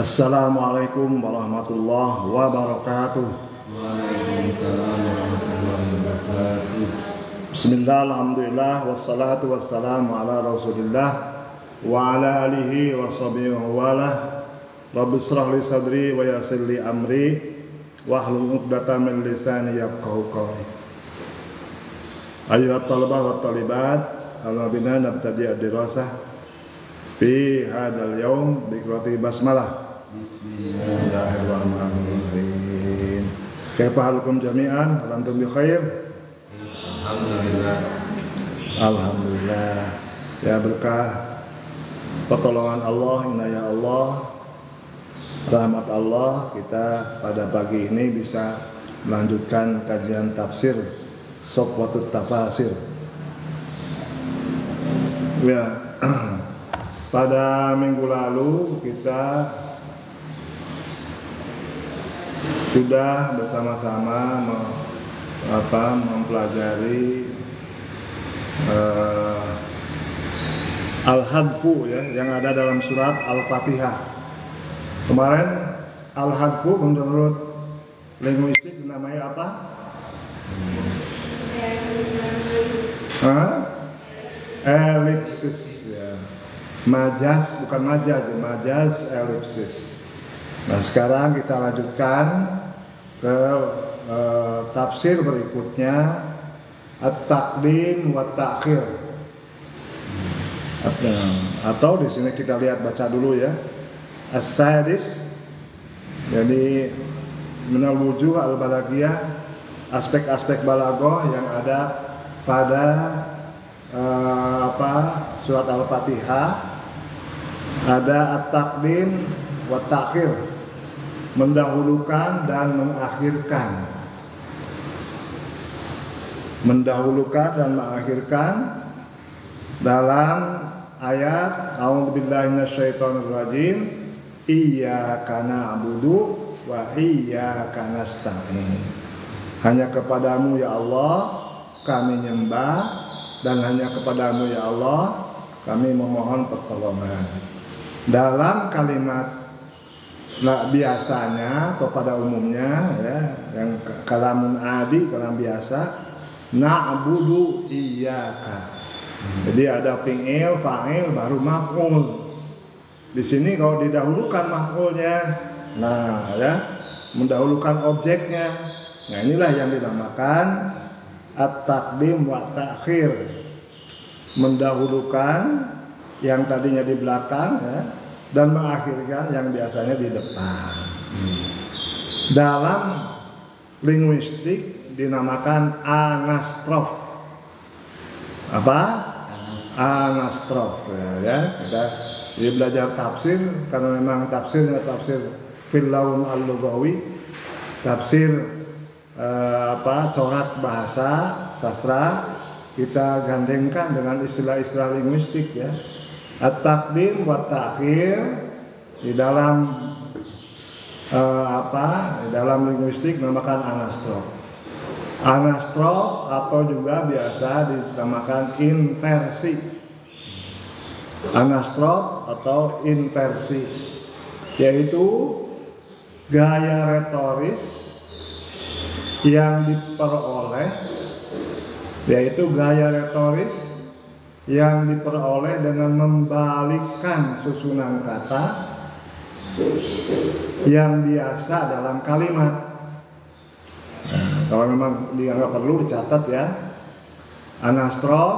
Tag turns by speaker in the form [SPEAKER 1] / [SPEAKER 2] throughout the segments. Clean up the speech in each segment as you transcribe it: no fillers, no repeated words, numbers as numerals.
[SPEAKER 1] Assalamualaikum warahmatullahi wabarakatuh.
[SPEAKER 2] Waalaikumsalam warahmatullahi wabarakatuh.
[SPEAKER 1] Bismillah, alhamdulillah, wassalatu wassalamu ala rasulillah wa ala alihi wa sahbihi wa wala. Rabbi shrah li sadri wa yassir li amri wahlul 'uqdatam min lisani yafqahu qawli. Ayyuhat talabah wa talibat, alhamdulillah nabtadi' ad-dirasah fi hadzal yaum bi qira'ati basmalah. Bismillahirrahmanirrahim. Kaifa halukum jami'an? Antum bi khair?
[SPEAKER 2] Alhamdulillah.
[SPEAKER 1] Alhamdulillah. Ya, berkah pertolongan Allah, inayah Allah, rahmat Allah, kita pada pagi ini bisa melanjutkan kajian tafsir Sofwatut Tafasir. Ya, pada minggu lalu kita sudah bersama-sama mempelajari Al-Hadfu ya, yang ada dalam surat Al-Fatihah. Kemarin Al-Hadfu menurut linguistik namanya apa? Elipsis ya. Majaz, bukan majaz, majaz elipsis. Nah, sekarang kita lanjutkan ke tafsir berikutnya, at-taqdim wa ta'khir. Atau di sini kita lihat baca dulu ya. As-sadis, jadi minal wujuh al-balaghiyah, aspek-aspek balaghah yang ada pada surat Al-Fatihah. Ada at-taqdim wa ta'khir, mendahulukan dan mengakhirkan. Mendahulukan dan mengakhirkan dalam ayat A'udzubillahi minasyaitonirrajim, iyyaka na'budu wa iyyaka nasta'in. Hanya kepadamu ya Allah kami nyembah, dan hanya kepadamu ya Allah kami memohon pertolongan. Dalam kalimat biasanya atau pada umumnya ya, yang kalamun adi, kalam biasa, na'budu iyyaka. Jadi ada fi'il, fa'il, baru maf'ul. Di sini kalau didahulukan maf'ulnya, nah ya, mendahulukan objeknya. Nah, inilah yang dinamakan at-taqdim wa ta'khir. Mendahulukan yang tadinya di belakang ya, dan mengakhirkan yang biasanya di depan. Dalam linguistik dinamakan anastrof. Apa? Anastrof ya. Kita belajar tafsir karena memang tafsirnya tafsir Filaun al-Lughawi, tafsir corak bahasa sastra, kita gandengkan dengan istilah-istilah linguistik ya. At-taqdim wa ta'khir di dalam di dalam linguistik namakan anastrof. Anastrof atau juga biasa dinamakan inversi. Anastrof atau inversi yaitu gaya retoris yang diperoleh dengan membalikkan susunan kata yang biasa dalam kalimat. Nah, kalau memang dianggap perlu dicatat ya, anastrof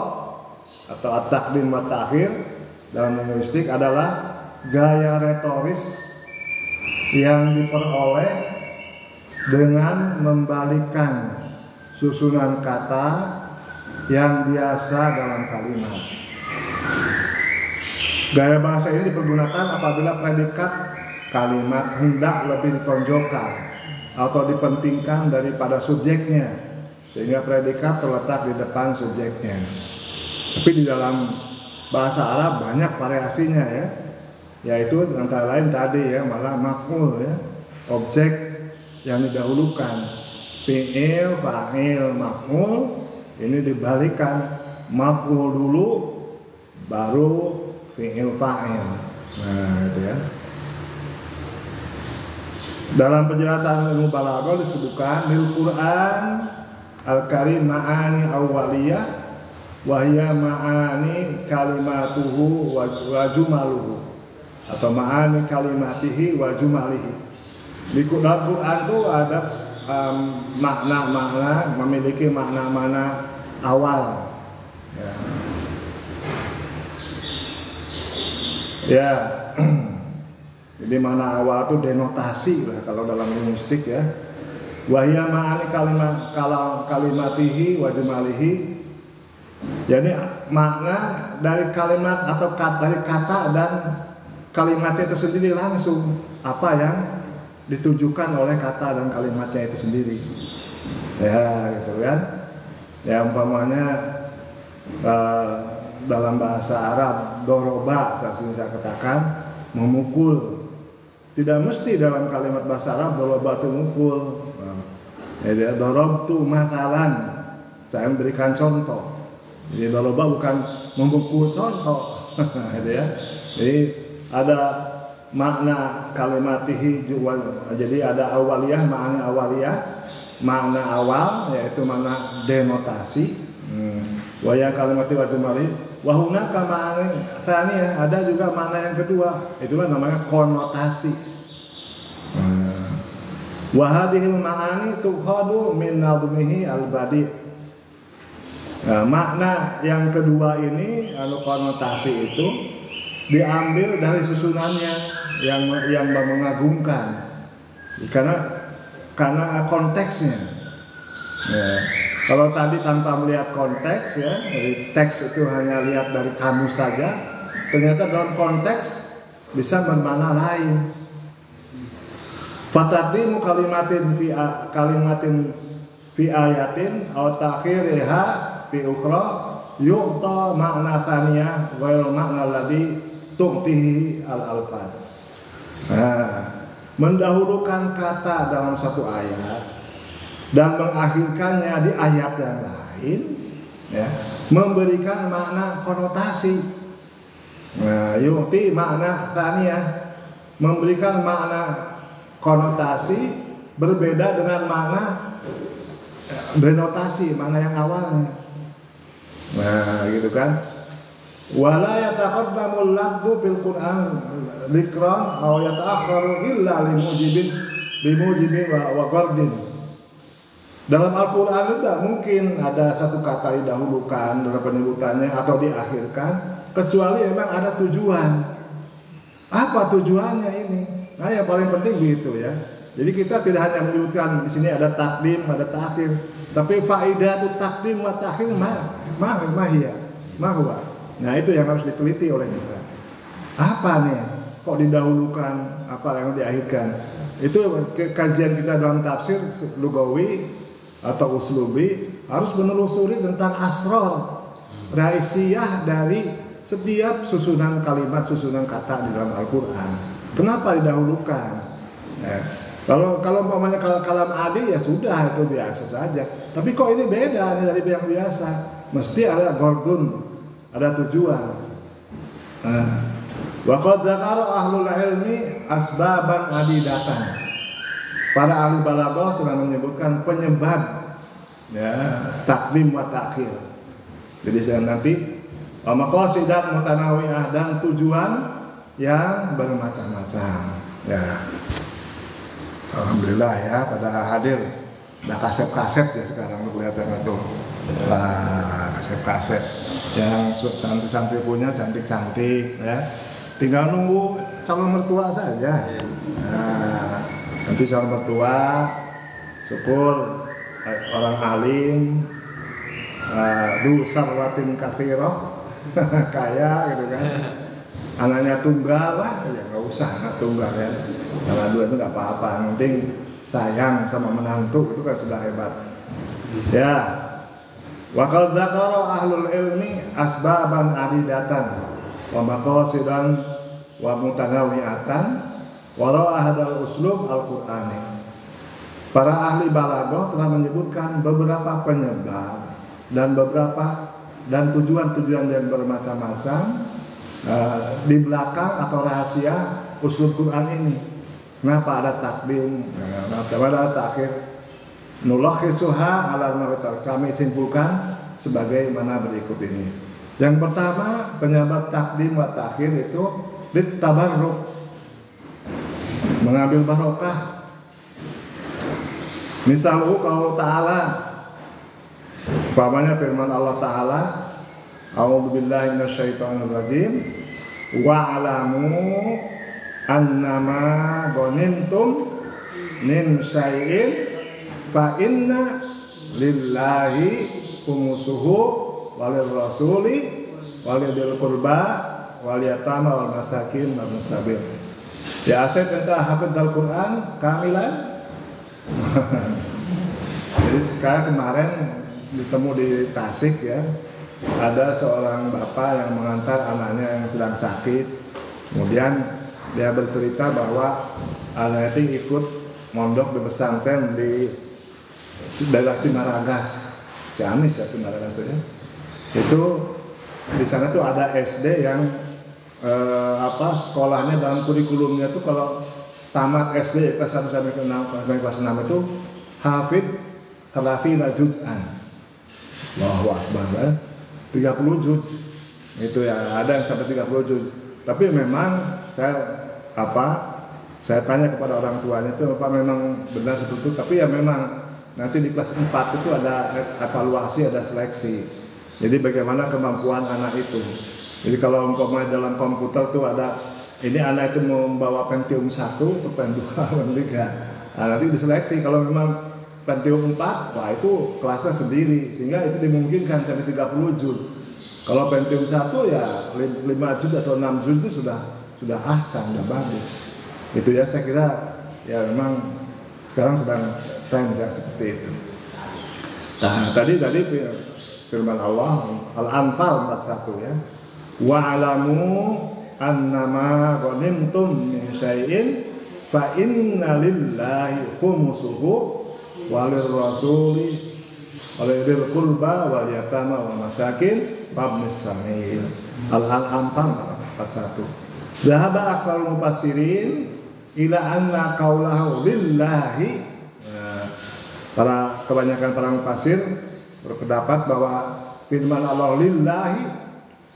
[SPEAKER 1] atau at-taqdim wa ta'khir dalam linguistik adalah gaya retoris yang diperoleh dengan membalikkan susunan kata yang biasa dalam kalimat. Gaya bahasa ini dipergunakan apabila predikat kalimat hendak lebih ditonjolkan atau dipentingkan daripada subjeknya, sehingga predikat terletak di depan subjeknya. Tapi di dalam bahasa Arab banyak variasinya ya, yaitu antara lain tadi ya, malah maf'ul ya, objek yang didahulukan, fi'il, fa'il, maf'ul. Ini dibalikan, maf'ul dulu baru fi'il fa'il. Nah, gitu ya. Dalam penjelasan ilmu balaghah disebutkan lil Quran al-Karim ma'ani awwaliyah wa hiya ma'ani kalimatuhu wa jumaluhu atau ma'ani kalimatihi wa jumalihi. Di dalam Quran itu ada makna-makna, memiliki makna-makna awal. Ya. Jadi makna awal itu denotasi lah kalau dalam linguistik ya. Wahya ma'ani kalimatihi wa jumalihi. Jadi makna dari kalimat atau dari kata dan kalimatnya itu sendiri langsung apa yang ditujukan oleh kata dan kalimatnya itu sendiri. Ya gitu kan. Ya umpamanya dalam bahasa Arab doroba saya katakan memukul. Tidak mesti dalam kalimat bahasa Arab doroba itu memukul. Jadi dorobtu mathalan, saya memberikan contoh. Jadi doroba bukan memukul contoh. Gitu ya. Jadi ada makna kalimatihi jadi ada awaliyah, makna awaliyah, makna awal yaitu makna denotasi. Waya kalimati wa jumali wa hunaka ma'ani tsaniyah, ada juga makna yang kedua, itulah namanya konotasi. Wa hadhil ma'ani tukhadu min nadmihi al-badi. Makna yang kedua ini konotasi itu diambil dari susunannya yang mengagumkan karena konteksnya. Kalau tadi tanpa melihat konteks ya, dari teks itu hanya lihat dari kamus saja, ternyata dalam konteks bisa bermakna lain. Fataqdimu kalimatin fi ayatin aw ta'khiriha fi ukhra yu'ta makna tsaniyah wa makna alladhi tu'tihi al-alfaz. Mendahulukan kata dalam satu ayat dan mengakhirkannya di ayat yang lain ya, memberikan makna konotasi. Yu'ti makna tsaniyah, memberikan makna konotasi berbeda dengan makna denotasi, makna yang awalnya. Nah, gitu kan. Wala yataqaddamul lafdhu fil Qur'an dzikran aw yata'akhkharu illa limujibin wa qardin. Dalam Al-Quran itu mungkin ada satu kata didahulukan dalam penyebutannya atau diakhirkan kecuali memang ada tujuan. Apa tujuannya ini? Nah yang paling penting gitu ya. Jadi kita tidak hanya menyebutkan di sini ada takdim, ada ta'khir, tapi faidatu takdim wa ta'khir mahwa. Nah itu yang harus diteliti oleh kita. Apa nih? Kok didahulukan? Apa yang diakhirkan? Itu kajian kita dalam tafsir lugawi atau uslubi harus menelusuri tentang asrar rahasia dari setiap susunan kalimat, susunan kata di dalam Al-Quran. Kenapa didahulukan? Kalau umpamanya kalam adi ya sudah itu biasa saja. Tapi kok ini beda nih dari yang biasa? Mesti ada gordun, ada tujuan. Wa qad dzakara ahlul ilmi asbaban adidatan. Para ahli balaghah sudah menyebutkan penyebab ya takdim wa ta'khir. Jadi saya nanti maqasidat mutanawiyah dan tujuan yang bermacam-macam. Ya. Alhamdulillah ya pada hadir. Nah kaset-kaset ya sekarang kelihatan itu. Kaset-kaset yang santri-santri punya cantik-cantik ya. Tinggal nunggu calon mertua saja. Nah, nanti calon mertua syukur orang alim du sarwatin katsirah kaya gitu kan. Anaknya tunggal lah ya nggak usah anak tunggal ya. Kalau dua itu nggak apa-apa, yang penting sayang sama menantu itu kan sudah hebat. Ya. Wa qad dzakara ahlul ilmi asbaban adidatan wa maqasidan wa mutanawwi'atan wa ra'a hadzal uslub al-Qur'ani. Para ahli balaghah telah menyebutkan beberapa penyebab dan tujuan-tujuan yang bermacam-macam di belakang atau rahasia usul Quran ini. kenapa ada takdim, kenapa ada takhir. Nulakhisuha ala nawatal, kami simpulkan sebagaimana berikut ini. Yang pertama, penyebab takdim wa takhir itu litabarruk, mengambil barokah. Misalnya kalau ta'ala, umpamanya firman Allah Ta'ala, a'udzubillahi minasyaitonirrajim, wa'alamu annama ghanimtum min syai'in fa inna lillahi khumusuhu walil rasuli walidil qurba wal yatama wal masakin wal sabil. Ya, saya minta hafidhal Quran kamilan. Jadi sekarang kemarin ditemu di Tasik ya, ada seorang bapak yang mengantar anaknya yang sedang sakit. Kemudian dia bercerita bahwa anaknya itu ikut mondok di pesantren di daerah Cimaragas, Ciamis ya, Cimaragas ya. Itu di sana tuh ada SD yang sekolahnya dalam kurikulumnya tuh kalau tamat SD kelas 1 sampai kelas 6 itu hafid 30 juz'an. Allahu Akbar, 30 juz. Itu ya, ada yang sampai 30 juz. Tapi memang saya tanya kepada orang tuanya itu apa memang benar seperti itu, tapi ya memang nanti di kelas 4 itu ada evaluasi, ada seleksi. Jadi bagaimana kemampuan anak itu. Jadi kalau umpamanya dalam komputer tuh ada ini anak itu membawa Pentium 1 atau Pentium 2 atau 3. Nah, nanti diseleksi kalau memang Pentium 4, wah itu kelasnya sendiri sehingga itu dimungkinkan sampai 30 juz. Kalau Pentium 1 ya 5 juz atau 6 juz itu sudah ahsan, sudah bagus. Itu ya, saya kira ya memang sekarang sedang tren ya seperti itu. Nah, tadi firman Allah Al-Anfal 41 ya. Wa'alamu annama ghanimtum min syai'in fa inna lillahi khumusuhu walir rasuli walidil qurba wal yatama wal masakin wabnis sabil. Al-Anfal 41. Dhahaba aktsarul mufassirin ila anna qaulahu lillahi. Kebanyakan para mufassir berpendapat bahwa firman Allah lillahi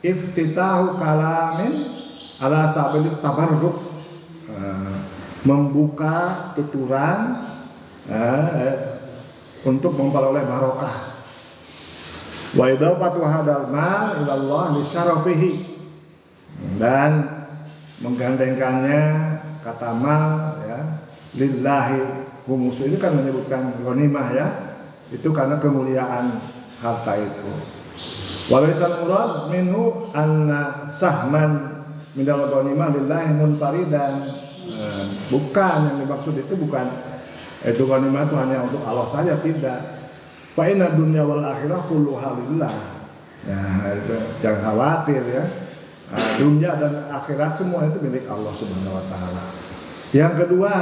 [SPEAKER 1] iftitahu kalamin ala sabilit tabarruk, membuka tuturan untuk memperoleh barokah. Wa idafatu hadal mal ila Allah li syarafihi, dan menggandengkannya kata mal ya lillahi humus itu kan menyebutkan ghanimah ya, itu karena kemuliaan harta itu. Walaisal murad minhu anna sahman minal ghanimah lillahi munfaridan. Bukan yang dimaksud itu bukan itu ghanimah itu hanya untuk Allah saja, tidak. Fa inna dunya wal akhirah kulluha lillah. Ya, itu jangan khawatir ya. Dunia dan akhirat semua itu milik Allah Subhanahu wa taala. Yang kedua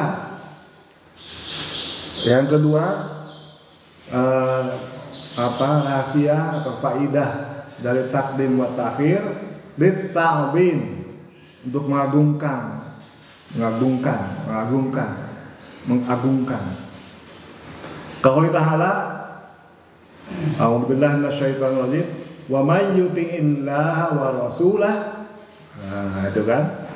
[SPEAKER 1] rahasia atau faidah dari takdim wa takhir litta'zim, untuk mengagungkan. Qaul ta'ala a'udzubillahi minasyaitonir rajim wa may yuti'illaha wa rasulah. Itu kan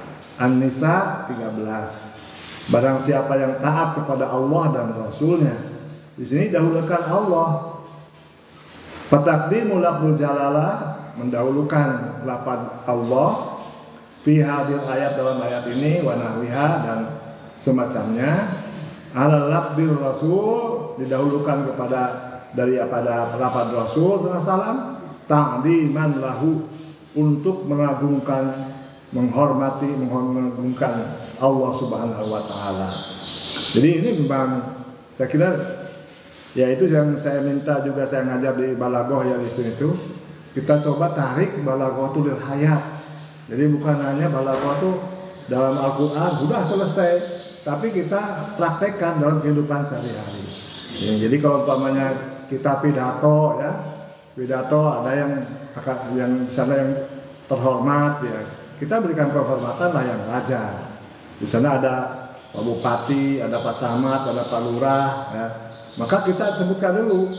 [SPEAKER 1] An-Nisa 13. Barang siapa yang taat kepada Allah dan Rasulnya, di sini dahulukan Allah. Fataqdimul lafzul jalalah, mendahulukan lafaz Allah fi hadil ayat, dalam ayat ini wa nahwiha dan semacamnya, ala lafzir rasul, didahulukan daripada lafaz Rasul SAW, ta'diman lahu, untuk mengagungkan, mengagungkan Allah Subhanahu wa taala. Jadi ini memang saya kira ya itu yang saya minta juga, saya ngajar di Balaghah ya di sini tuh, kita coba tarik Balaghah lil hayat. Jadi bukan hanya Balaghah tuh dalam Al-Qur'an sudah selesai, tapi kita praktekkan dalam kehidupan sehari-hari. Ya, jadi kalau umpamanya kita pidato ya, ada yang di sana yang terhormat ya, kita berikan penghormatan lah yang wajar. Di sana ada Pak Bupati, ada Pak Camat, ada Pak Lurah, ya. Maka kita sebutkan dulu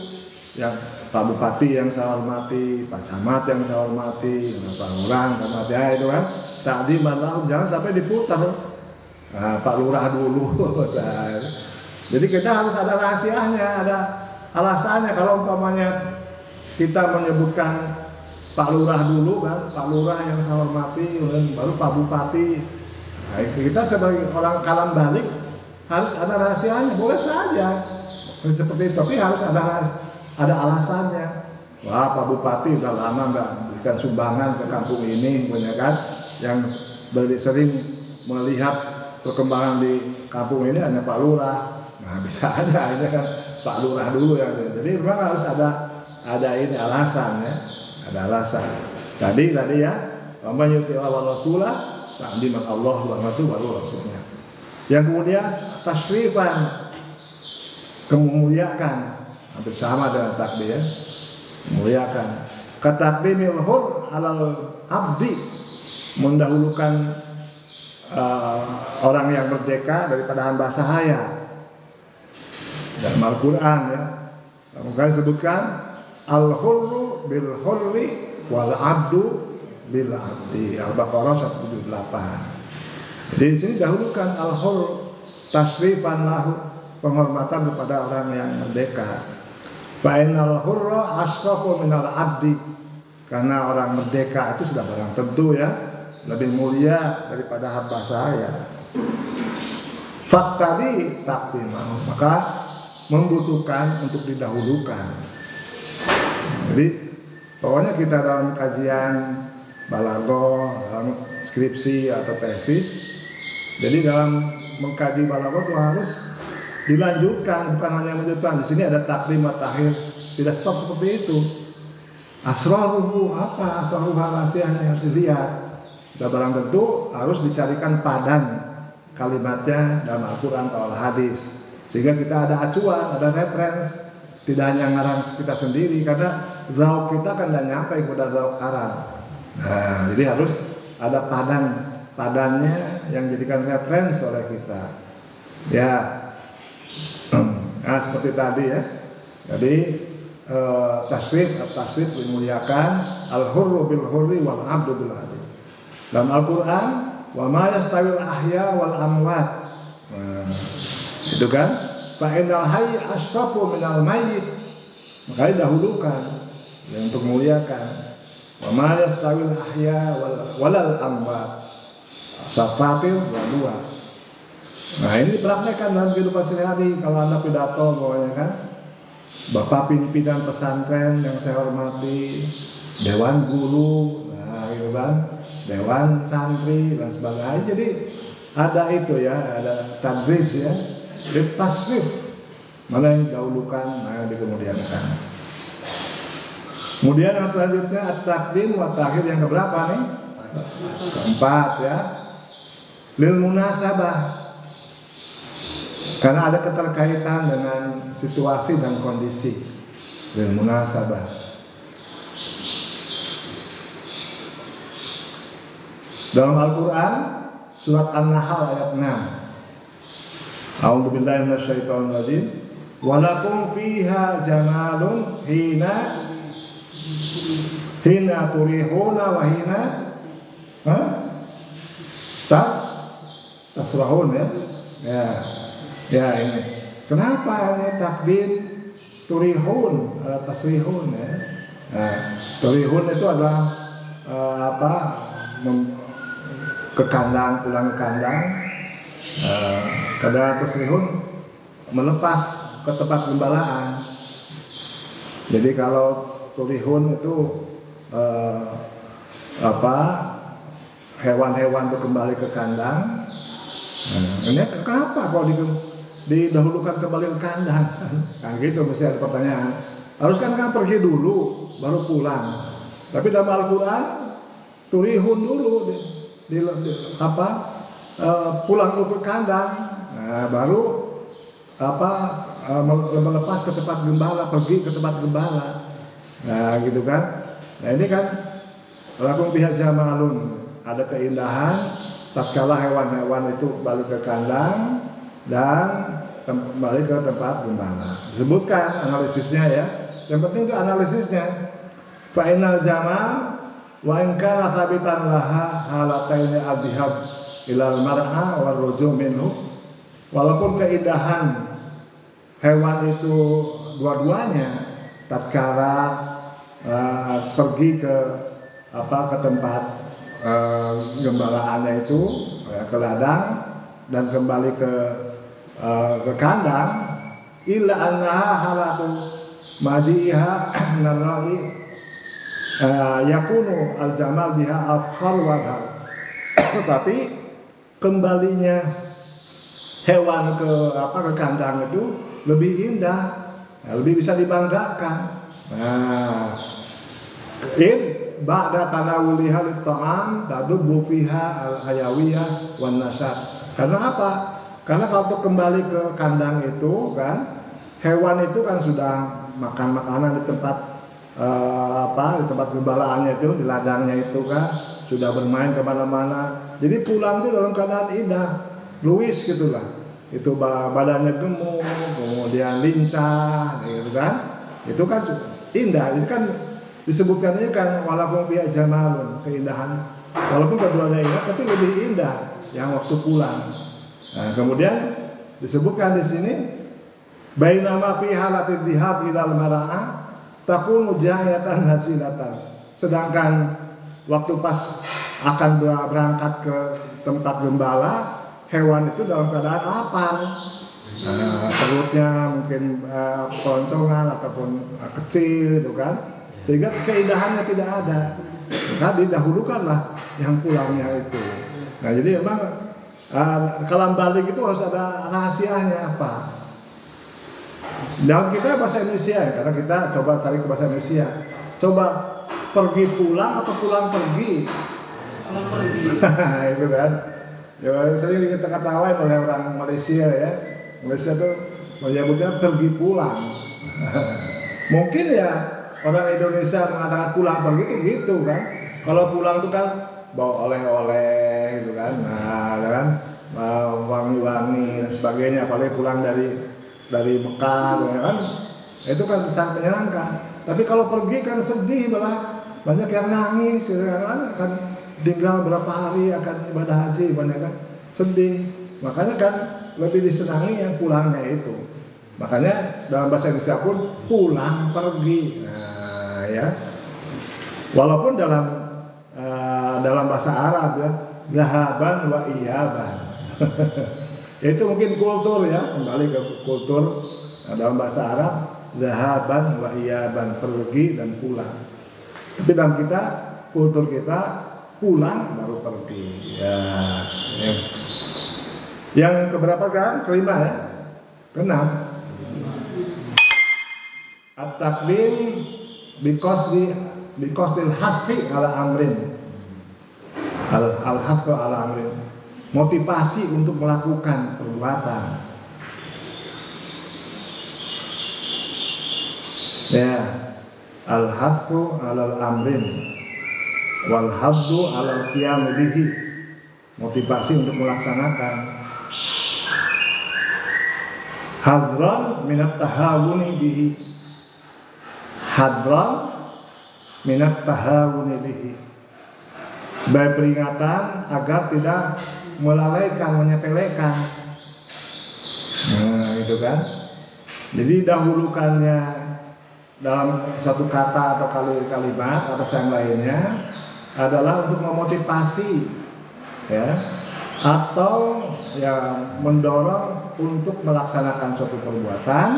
[SPEAKER 1] yang Pak Bupati yang saya hormati, Pak Camat yang saya hormati, Pak Lurah, hormati, ya itu kan. Tadi malah jangan sampai diputar. Nah, Pak Lurah dulu. Jadi kita harus ada rahasianya, ada alasannya. Kalau umpamanya kita menyebutkan Pak Lurah dulu kan, Pak Lurah yang saya hormati, baru Pak Bupati. Nah, kita sebagai orang kalam balik harus ada rahasianya, boleh saja seperti itu, tapi harus ada alasannya. Wah, Pak Bupati udah lama nggak berikan sumbangan ke kampung ini, punya kan, yang sering melihat perkembangan di kampung ini hanya Pak Lurah. Nah, bisa aja ini kan Pak Lurah dulu ya. Jadi memang harus ada ini alasan ya, ada alasan. Tadi ya, wa yuti wa rasulah ta'diman Allah wa rasulnya. Yang kemudian tasyrifan, kemuliaan, hampir sama dengan takbir ya. Memuliakan. Katakdimil hur alal abdi, mendahulukan orang yang merdeka daripada hamba sahaya. Dalam Al-Quran ya, maka disebutkan al-hurru bil hurri wal abdu bil abdi, Al-Baqarah 178. Jadi di sini dahulukan al-hur, tasrifan lahu, penghormatan kepada orang yang merdeka. Fa innal hurra asrafu minal abdi, karena orang merdeka itu sudah barang tentu ya, lebih mulia daripada hamba sahaya. Faktari takdimahu, maka membutuhkan untuk didahulukan. Jadi pokoknya kita dalam kajian balaghah, dalam skripsi atau tesis, jadi dalam mengkaji balaghah itu harus dilanjutkan, bukan hanya melanjutkan. Di sini ada takdim wa takhir, tidak stop seperti itu. Asraruhu, apa asraruhu, rahasianya harus dilihat. Dan barang tentu harus dicarikan padan kalimatnya dalam Al-Quran atau Al-Hadis, sehingga kita ada acuan, ada reference, tidak hanya ngarang kita sendiri, karena zauk kita kan tidak nyampe kepada zauk Arab. Nah, jadi harus ada padannya yang jadikan reference oleh kita. Ya, nah seperti tadi ya. Jadi tasrif dimuliakan, al-hurru bil hurri wal abdu bil abdi. Dalam Al-Quran, wa ma yastawil ahya wal amwat. Nah, itu kan, fa innal hayy asrafu minal mayyit. Maka didahulukan ya, untuk muliakan. Wa ma yastawil ahya walal amwat. Safatir dua. Nah, ini dipraktekkan dalam kehidupan sehari-hari. Kalau Anda pidato pokoknya kan, Bapak pimpinan pesantren yang saya hormati, dewan guru, nah gitu kan, dewan santri dan sebagainya. Jadi ada itu ya, ada tadrij ya, tasrif, mana yang didahulukan, mana yang dikemudiankan. Kemudian yang selanjutnya at-taqdim wa ta'khir, yang keberapa nih? Keempat ya, lil munasabah, karena ada keterkaitan dengan situasi dan kondisi. Lil munasabah. Dalam Al-Quran surat An-Nahl ayat 6. A'udzubillahi minasyaitonir rajim. Walakum fiha jamalun hina turihuna wa hina tasrahun ya. Ya ini. Kenapa ini takdim turihun atau tasrihun ya? Nah, turihun itu adalah ke kandang, pulang ke kandang. Kadang tasrihun melepas ke tempat gembalaan. Jadi kalau turihun itu hewan-hewan itu kembali ke kandang. Nah, ini kenapa kalau didahulukan kembali ke kandang? Kan gitu mesti ada pertanyaan. Harus kan pergi dulu baru pulang. Tapi dalam Al-Quran turihun dulu pulang dulu ke kandang. Nah, baru melepas ke tempat gembala, pergi ke tempat gembala. Nah, gitu kan. Nah, ini kan lakum fiha jamalun, ada keindahan tatkala hewan-hewan itu balik ke kandang. dan kembali ke tempat gembala. Disebutkan analisisnya ya. Yang penting itu analisisnya. Fa'inal jamal wa in kana sabitan laha halataini adhab ilal mar'a war ruju' minhu. Walaupun keindahan hewan itu dua-duanya tatkala pergi ke tempat gembalaannya itu ke ladang dan kembali ke kandang, illa annaha halatu majiha narra'i yakunu al-jamal biha afkhar wa dhar. Tetapi kembalinya hewan ke kandang itu lebih indah, lebih bisa dibanggakan. In ba'da tanawuliha lit-ta'am tadubbu fiha al-hayawiyah wan nasab. Karena apa? Karena kalau untuk kembali ke kandang itu kan, hewan itu kan sudah makan makanan di tempat di tempat gembalaannya itu, di ladangnya itu kan, sudah bermain kemana-mana. Jadi pulang itu dalam keadaan indah, luwis gitulah. Itu badannya gemuk, kemudian lincah, gitu kan. Itu kan indah. Ini kan disebutkan ini kan walaupun fiha jamalun, keindahan. Walaupun kedua-duanya indah, tapi lebih indah yang waktu pulang. Nah, kemudian disebutkan di sini bainama fi halatid dhihab ilal mar'a takunu jahiyatan hasilatan. Sedangkan waktu pas akan berangkat ke tempat gembala, hewan itu dalam keadaan lapar. Perutnya mungkin keloncongan ataupun kecil itu kan, sehingga keindahannya tidak ada. Maka didahulukanlah yang pulangnya itu. Nah, jadi memang kalau balik itu harus ada rahasianya apa? Dalam kita bahasa Indonesia ya, karena kita coba cari ke bahasa Indonesia. Coba pergi pulang atau pulang pergi?
[SPEAKER 3] Pulang pergi.
[SPEAKER 1] Itu kan. Ya sering kita ketawain oleh orang Malaysia ya. Malaysia tuh menyebutnya pergi pulang. Mungkin ya orang Indonesia mengatakan pulang pergi itu gitu kan. Kalau pulang itu kan bawa oleh-oleh gitu kan. Nah, kan wangi-wangi dan sebagainya. Apalagi pulang dari Mekah ya kan. Itu kan sangat menyenangkan. Tapi kalau pergi kan sedih malah, banyak yang nangis kan tinggal berapa hari akan ibadah haji banyak kan sedih. Makanya kan lebih disenangi yang pulangnya itu. Makanya dalam bahasa Indonesia pun pulang pergi. Nah, ya. Walaupun dalam bahasa Arab ya, zahaban wa iyaban. Itu mungkin kultur ya, kembali ke kultur. Nah, dalam bahasa Arab zahaban wa iyaban, pergi dan pulang. Tapi dalam kita, kultur kita pulang baru pergi. Ya. Yang keberapa kan? Kelima ya. Keenam. At-taqdim biqasdil hafi ala amrin. Al-hafu ala amrin. Motivasi untuk melakukan perbuatan. Ya. Al-hafu ala amrin. Wal haddu ala qiyam bihi. Motivasi untuk melaksanakan. Hadran minat tahawuni bihi. Hadran minat tahawuni bihi. Sebagai peringatan agar tidak melalaikan, menyepelekan. Nah, itu kan. Jadi dahulukannya dalam satu kata atau kalimat atas yang lainnya adalah untuk memotivasi ya, atau yang mendorong untuk melaksanakan suatu perbuatan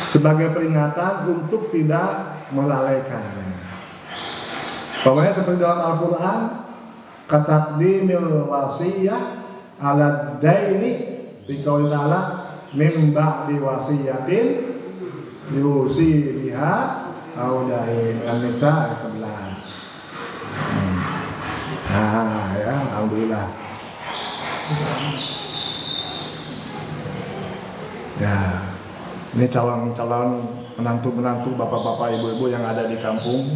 [SPEAKER 1] sebagai peringatan untuk tidak melalaikannya. Pokoknya seperti dalam Al-Quran, kataqdimil wasiyah ala daini biqauli ta'ala min ba'di wasiyatin yusi biha au dain. An-Nisa ayat 11. Ya, alhamdulillah. Ya, ini calon-calon menantu-menantu, bapak-bapak, ibu-ibu yang ada di kampung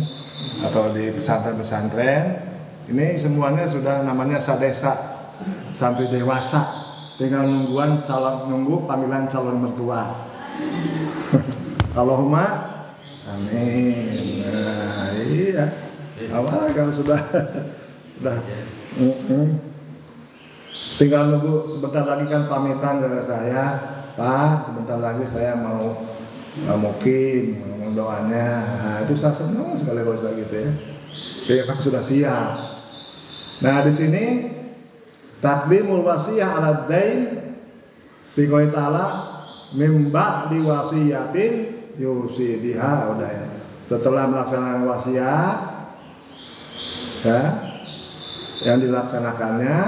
[SPEAKER 1] atau di pesantren-pesantren. Ini semuanya sudah namanya sadesa, santri dewasa. tinggal nunggu panggilan calon mertua. Allahumma amin. Nah, iya. Awalnya kalau sudah tinggal nunggu sebentar lagi kan pamitan ke saya, Pak, sebentar lagi saya mau mukim, mau doanya. Nah, itu saya senang sekali kalau sudah gitu ya. Jadi kan sudah siap. Nah, di sini taqdimul wasiyah ala dain fi qouli ta'ala mim ba'di wasiyatin yusi biha udah ya. Setelah melaksanakan wasiat ya, yang dilaksanakannya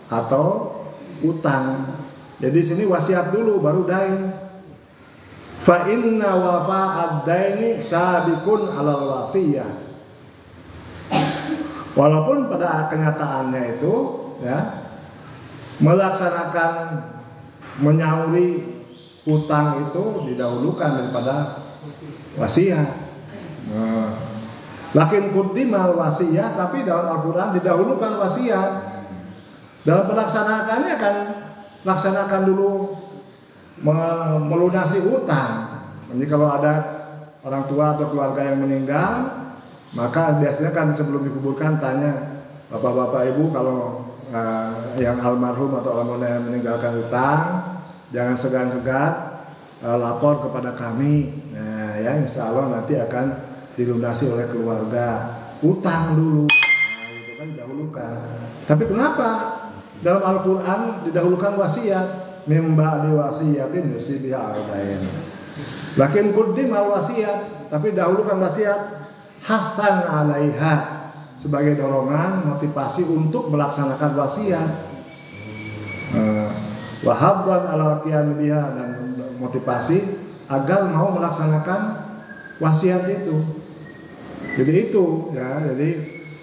[SPEAKER 1] atau utang. Jadi sini wasiat dulu baru dain. Fa inna wafa'ad daini sabiqun 'alal wasiyah. Walaupun pada kenyataannya itu ya melaksanakan menyauri utang itu didahulukan daripada wasiat. Lakin quddimal wasiyah, tapi dalam Al-Qur'an didahulukan wasiat. Dalam pelaksanaannya kan laksanakan dulu melunasi utang. Jadi kalau ada orang tua atau keluarga yang meninggal, maka biasanya kan sebelum dikuburkan tanya bapak-bapak ibu kalau yang almarhum atau almarhumah yang meninggalkan utang, jangan segan-segan lapor kepada kami. Nah ya, insya Allah nanti akan dilunasi oleh keluarga. Utang dulu, nah, itu kan didahulukan. Tapi kenapa dalam Al-Quran didahulukan wasiat? Mimba di wasiatin yusi biha al-dain. Lakin quddim al-wasiat, tapi dahulukan wasiat hasan alaiha sebagai dorongan motivasi untuk melaksanakan wasiat. Wahabban ala qiyam biha, dan motivasi agar mau melaksanakan wasiat itu. Jadi itu ya, jadi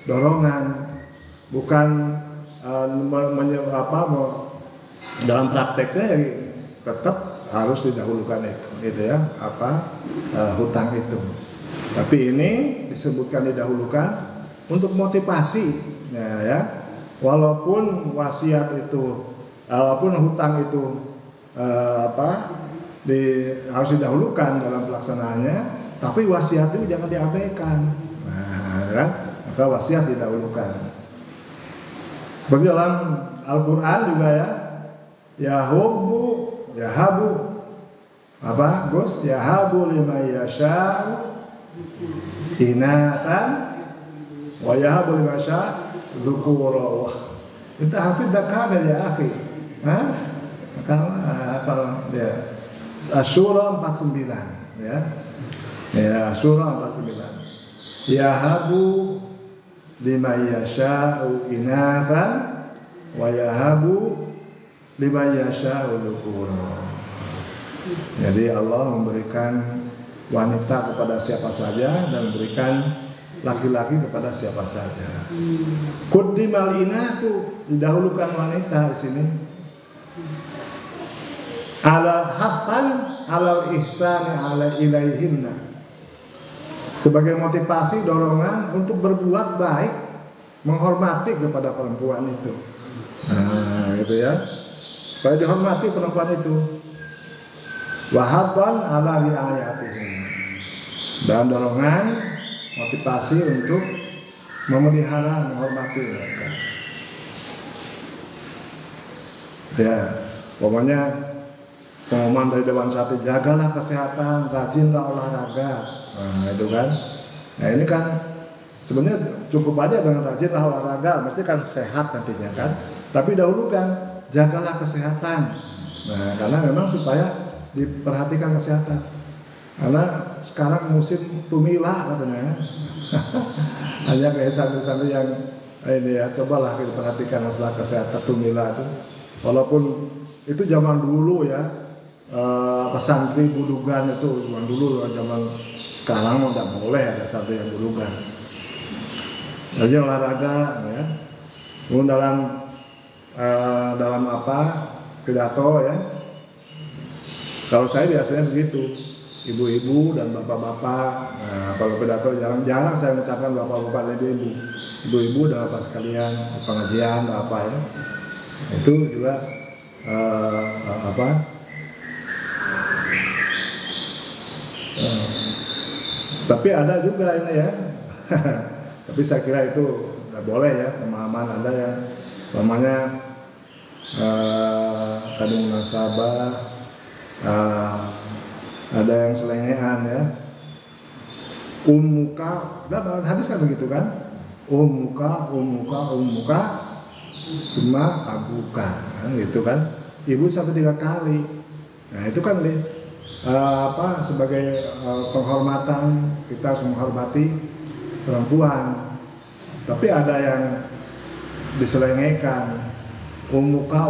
[SPEAKER 1] dorongan, bukan dalam prakteknya ya, tetap harus didahulukan itu ya, hutang itu. Tapi ini disebutkan didahulukan untuk motivasi ya. Walaupun wasiat itu, walaupun hutang itu harus didahulukan dalam pelaksanaannya, tapi wasiat itu jangan diabaikan. Nah, kan? Maka wasiat didahulukan. Seperti dalam Al-Quran juga ya, yahabu apa Gus? Yahabu liman yasha'u inatan wa yahabu liman yasha'u dzukura. Kita hafidz kamil ya akhi. Hah? Apa dia? Asy-Syura 49 ya. Ya, surah 49. Yahabu liman yasha'u inathan wa yahabu liman yasha'u dzukura. Jadi Allah memberikan wanita kepada siapa saja dan memberikan laki-laki kepada siapa saja. Quddimal inathu, didahulukan wanita di sini. Ala hasan alal ihsani ala ilaihinna, sebagai motivasi dorongan untuk berbuat baik, menghormati kepada perempuan itu. Nah, gitu ya. Supaya dihormati perempuan itu. Wahabban ala riayatihim, dan dorongan motivasi untuk memelihara, menghormati mereka. Ya, pokoknya pengumuman dari Dewan Sati, jagalah kesehatan, rajinlah olahraga. Nah, itu kan. Nah, ini kan sebenarnya cukup aja dengan rajinlah olahraga, mesti kan sehat nantinya kan. Tapi dahulukan jagalah kesehatan. Nah, karena memang supaya diperhatikan kesehatan. Karena sekarang musim tumila katanya. Hanya kayak santri-santri yang ini ya, cobalah diperhatikan masalah kesehatan tumila itu. Walaupun itu zaman dulu ya, pesantri budugan itu zaman dulu, zaman sekarang mau tidak boleh ada santri yang budugan. Jadi olahraga ya. Dalam pidato ya. Kalau saya biasanya begitu, ibu-ibu dan bapak-bapak. Nah, kalau pidato jarang-jarang saya mengucapkan bapak-bapak dan ibu-ibu. Ibu-ibu dan bapak sekalian, pengajian apa ya. Itu juga apa tapi ada juga ini ya tapi saya kira itu nggak boleh ya, pemahaman ada yang namanya tadi munasabah, ada yang selengean ya, ummuka, dan hadis kan begitu kan, ummuka semua abuka kan gitu kan, ibu sampai 3 kali. Nah itu kan sebagai penghormatan, kita harus menghormati perempuan. Tapi ada yang diselengehkan, umuka,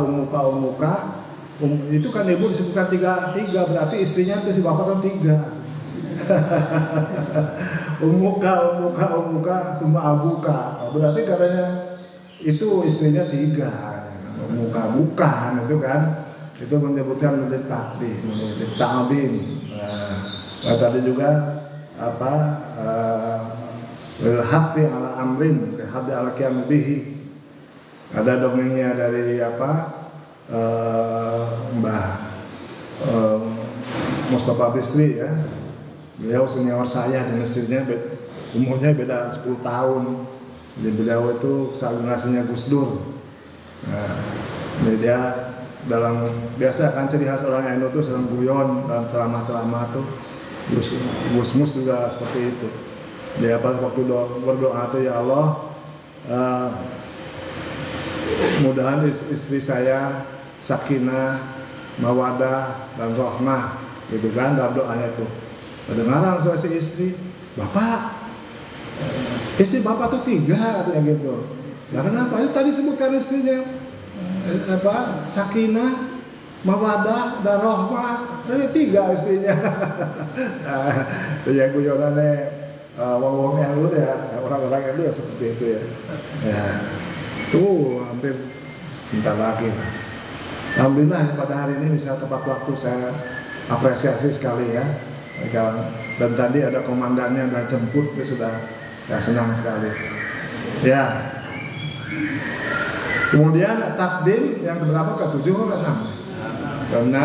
[SPEAKER 1] itu kan ibu disebutkan tiga, berarti istrinya itu si bapak kan 3. umuka, semua abuka, berarti katanya itu istrinya 3. Umuka bukan itu kan, itu menyebutkan menjadi takdim, menjadi ta'zim. Nah, tadi juga apa? Al-hafi ala amrin, al-hafi ala qiyam bihi. Ada dongengnya dari Mbah Mustafa Bisri ya. Beliau senior saya di Mesirnya, umurnya beda 10 tahun. Jadi beliau itu generasinya Gus Dur. Nah, dia dalam biasa kan ciri khas orang NU itu sering guyon dalam ceramah-ceramah tuh. Gus Mus juga seperti itu. Dia waktu berdoa tuh, ya Allah, mudahan istri saya sakinah, mawadah dan rahmah, gitu kan dalam doanya tuh. Kedengaran suara si istri, bapak, istri bapak tuh 3 katanya gitu. Nah kenapa? Itu tadi sebutkan istrinya sakinah, mawadah dan rahmah, dari 3 istrinya. Nah, itu yang guyonannya wong-wong NU ya, orang-orang NU ya seperti itu ya. Ya, tuh hampir bentar lagi lah. Alhamdulillah pada hari ini bisa tepat waktu, saya apresiasi sekali ya. Dan tadi ada komandannya dan jemput, itu sudah saya senang sekali. Ya. Kemudian takdim yang berapa? Ke-7 atau ke-6? Ke-6.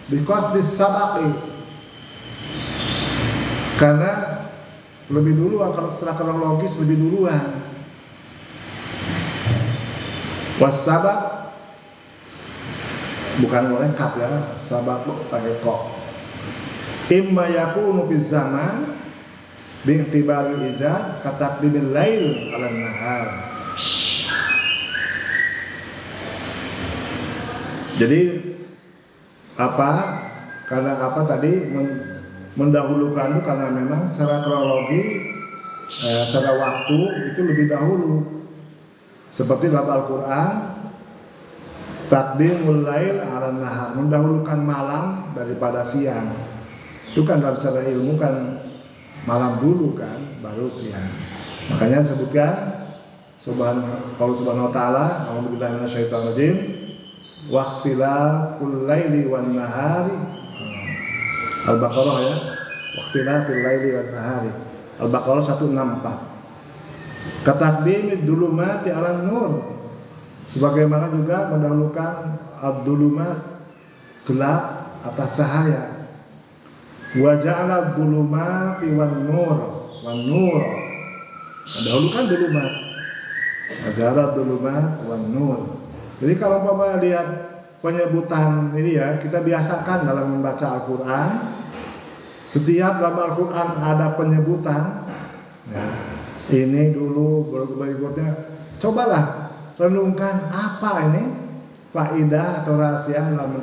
[SPEAKER 1] Because this sabaqi, karena lebih dulu, kalau secara kronologis lebih duluan. Wasabak bukan lengkap ya, sabak pakai kok. Imma yakunu fi zaman bi'tibaril ijad kataqdimil lail 'ala nahar. Jadi karena tadi mendahulukan itu karena memang secara kronologi, secara waktu itu lebih dahulu. Seperti dalam Al-Quran, taqdimul lail 'ala nahar, mendahulukan malam daripada siang. Itu kan dalam secara ilmu kan malam dulu kan, baru siang. Makanya disebutkan kalau subhanahu wa ta'ala, a'udzubillahi minasyaitonir rajim, waqtilaful laili wan nahari. Al-Baqarah ya, waqtilafil laili wan nahari. Al-Baqarah 164. Kataqdimid dulumati 'alan nur, sebagaimana juga mendahulukan ad-dulumat, gelap atas cahaya. Wa ja'ala ad-dulumati wan nur, mendahulukan dulumat. Wa ja'ala ad-dulumat wan nur. Jadi kalau Bapak lihat penyebutan ini ya, kita biasakan dalam membaca Al-Quran. Setiap dalam Al-Quran ada penyebutan ya, ini dulu berikutnya. Cobalah renungkan apa ini faidah atau rahasia dalam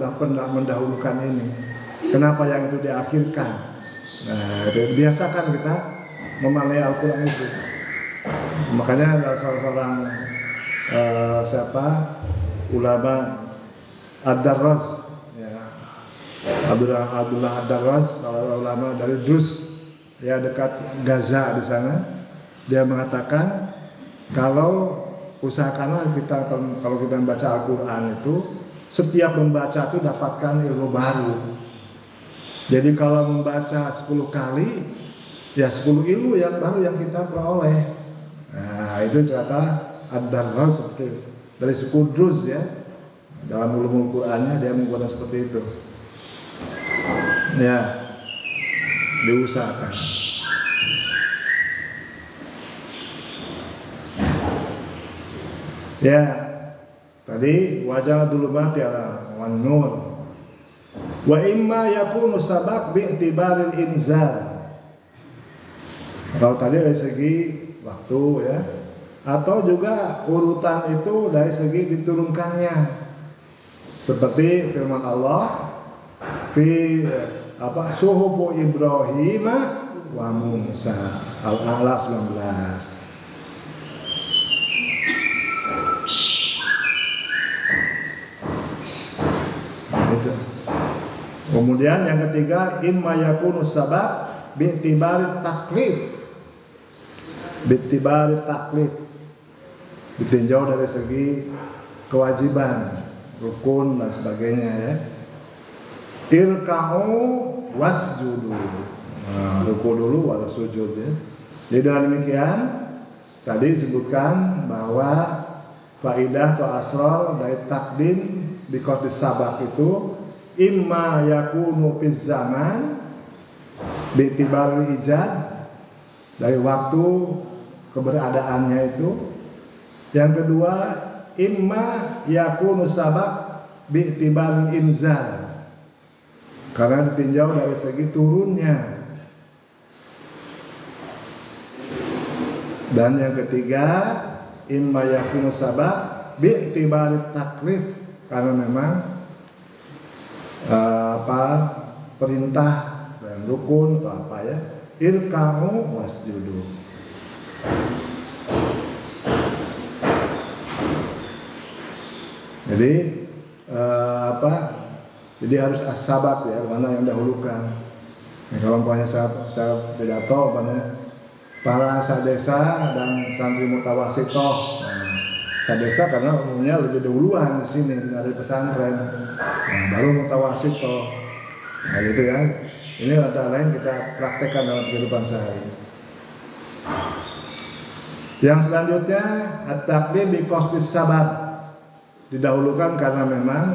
[SPEAKER 1] mendahulukan ini. Kenapa yang itu diakhirkan? Nah, biasakan kita memalai Al-Quran itu. Makanya ada seorang ulama Ad-Darras ya, Abdullah Ad-Darras, ulama dari Drus ya, dekat Gaza di sana. Dia mengatakan kalau usahakanlah kita, kalau kita membaca Al-Quran itu, setiap membaca itu dapatkan ilmu baru. Jadi kalau membaca 10 kali ya 10 ilmu yang baru yang kita peroleh. Nah itu cerita Ad-Darras seperti dari suku Drus ya. dalam ulumul Qur'annya dia menggunakan seperti itu. Ya, diusahakan. Ya, tadi wajah dulumat ya wan nur. Wa imma yakunu sabaq bi'tibaril inzal. Kalau tadi dari segi waktu ya, atau juga urutan itu dari segi diturunkannya. Seperti firman Allah fi suhufu Ibrahim wa Musa Al-A'la 19. Kemudian yang ketiga imma yakunu sabab bi'tibari taklif. Bi'tibari taklif ditinjau dari segi kewajiban, rukun dan sebagainya ya. Irka'u wasjudu. Ruku dulu baru sujud ya. Jadi dengan demikian tadi disebutkan bahwa faidah atau asrar dari takdim di qadis sabak itu imma yakunu fiz zaman bi'tibaril ijad dari waktu keberadaannya itu. Yang kedua imma yakunu sabab bi'tibaril inzal karena ditinjau dari segi turunnya. Dan yang ketiga imma yakunu sabab bi'tibaril taklif karena memang perintah dan rukun atau apa ya, irka'u wasjudu. Jadi jadi harus as-sabat ya, mana yang dahulukan. Nah, kalau umpamanya saya pidato para sadesa dan santri mutawasitoh. Sadesa karena umumnya lebih dahuluan di sini dari pesantren. Nah, baru mutawasitoh. Nah, gitu ya. Ini antara lain kita praktekkan dalam kehidupan sehari. Yang selanjutnya at-taqdim bi qasdis sabab. Didahulukan karena memang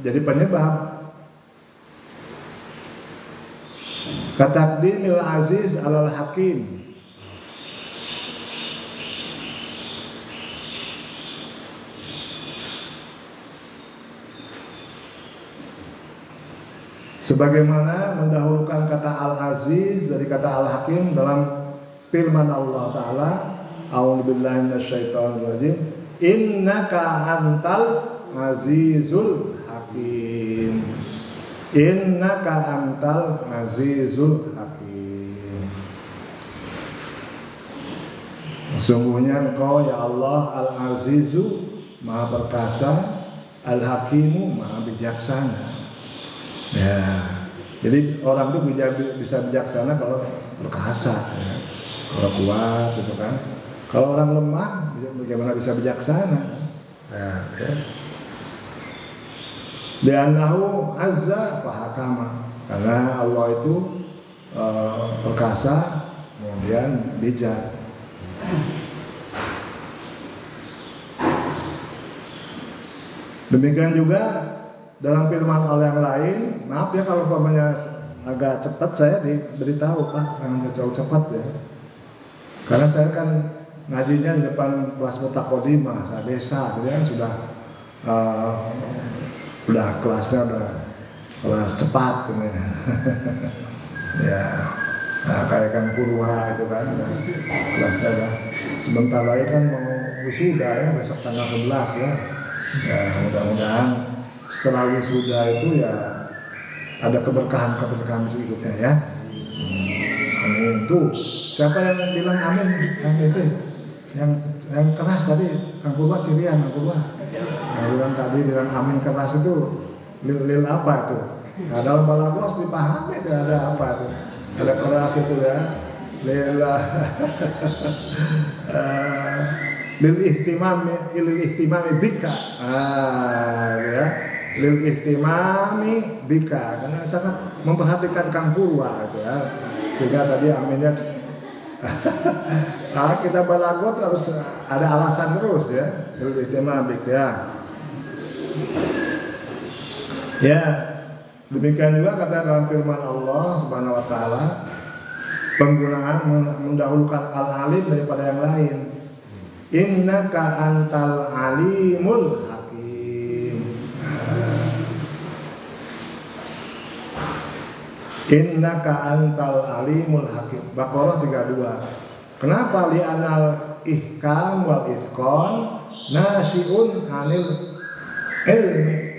[SPEAKER 1] jadi penyebab. Kataqdimil aziz alal hakim. Sebagaimana mendahulukan kata al-aziz dari kata al-hakim dalam firman Allah Ta'ala, a'udzubillahi minasyaitonirrajim, innaka antal azizul hakim. Innaka antal azizul hakim. Sesungguhnya engkau ya Allah al-azizu maha perkasa, al-hakimu maha bijaksana. Ya, jadi orang itu bisa bijaksana kalau perkasa, ya. Kalau kuat, gitu kan. Kalau orang lemah, bagaimana bisa bijaksana? Ya. Li'annahu azza fahakama, karena Allah itu perkasa, kemudian bijak. Demikian juga dalam firman Allah yang lain, maaf ya kalau umpamanya agak cepat saya diberitahu Pak, jangan jauh cepat ya. Karena saya kan ngajinya di depan kelas mutaqaddimah, sadesa, jadi kan sudah kelasnya udah kelas cepat ini. Ya, nah, kayak kan Purwa itu kan, nah, kelasnya udah sebentar lagi kan mau wisuda ya, besok tanggal 11 ya. Ya mudah-mudahan setelah wisuda itu ya ada keberkahan berikutnya ya. Amin. Tuh siapa yang bilang amin? Yang itu yang keras tadi Kang Purwa cirian Kang Purwa. Yang bilang tadi bilang amin keras itu lil apa itu? Nah, dalam balagos dipahami itu ada apa itu? Ada keras itu ya. Lil ihtimami bika. Ya. Lil ihtimami bika, karena sangat memperhatikan Kang Purwa gitu ya. Sehingga tadi aminnya kita balagot harus ada alasan terus ya. Lil ihtimami bika. Ya, demikian juga kata dalam firman Allah Subhanahu wa taala, penggunaan mendahulukan al-alim daripada yang lain. Innaka antal alimul hakim. Innaka antal alimul hakim. Baqarah 32. Kenapa li'anal ihkam wal itqan nasiun anil ilmi.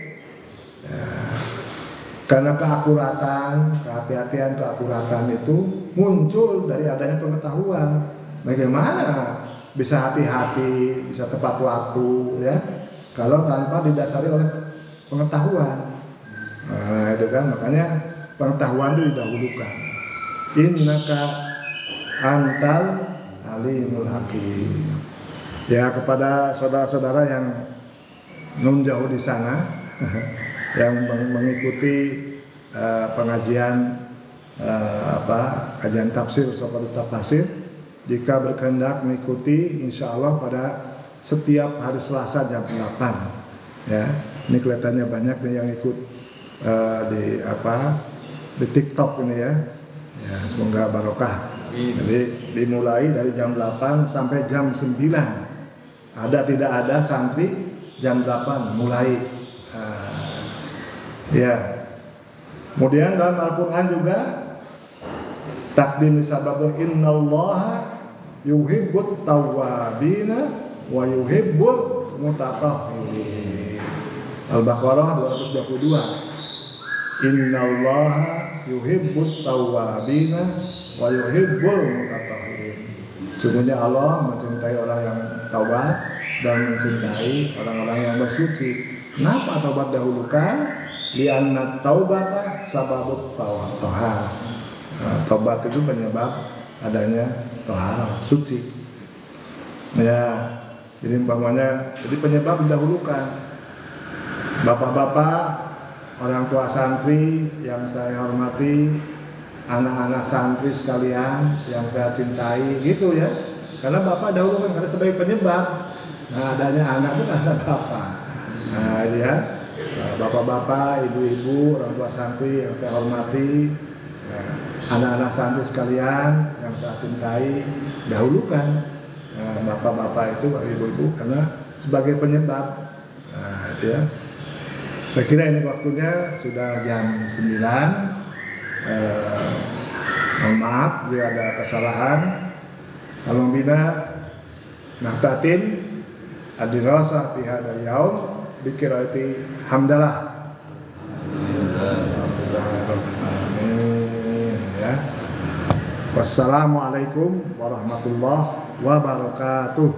[SPEAKER 1] Karena keakuratan, kehati-hatian, keakuratan itu muncul dari adanya pengetahuan. Bagaimana bisa hati-hati, bisa tepat waktu, ya? Kalau tanpa didasari oleh pengetahuan. Nah, itu kan makanya pengetahuan itu didahulukan. Innaka antal alimul hakim. Ya, kepada saudara-saudara yang nun jauh di sana. Yang mengikuti pengajian kajian tafsir Sofatul Tafsir, jika berkehendak mengikuti, insya Allah pada setiap hari Selasa jam 8 ya. Ini kelihatannya banyak nih yang ikut di TikTok ini ya. Ya, semoga barokah. Jadi dimulai dari jam 8 sampai jam 9. Ada tidak ada santri jam 8 mulai. Ya, kemudian dalam Al-Quran juga takdim sabab innallaha yuhibbut tawwabina wa yuhibbul mutatahhirin. Al-Baqarah 222. Innallaha yuhibbut tawwabina wa yuhibbul mutatahhirin. Sungguhnya Allah mencintai orang yang taubat dan mencintai orang-orang yang bersuci. Kenapa taubat dahulukan? Lianna taubata sababut tahar. Taubat itu penyebab adanya tahar, suci. Ya, jadi umpamanya, jadi penyebab didahulukan. Bapak-bapak, orang tua santri yang saya hormati, anak-anak santri sekalian yang saya cintai, gitu ya. Karena bapak dahulukan karena sebagai penyebab. Nah, adanya anak itu karena bapak. Nah, ya. Bapak-bapak, ibu-ibu, orang tua santri yang saya hormati, anak-anak santri sekalian yang saya cintai, dahulukan bapak-bapak itu, ibu-ibu karena sebagai penyebab. Nah, itu ya. Saya kira ini waktunya sudah jam 9. Mohon maaf jika ada kesalahan. Alhamdulillah nahtatin adirasa tihada yaum bikirati hamdalah. Alhamdulillahirrahmanirrahim ya. Wassalamualaikum warahmatullahi wabarakatuh.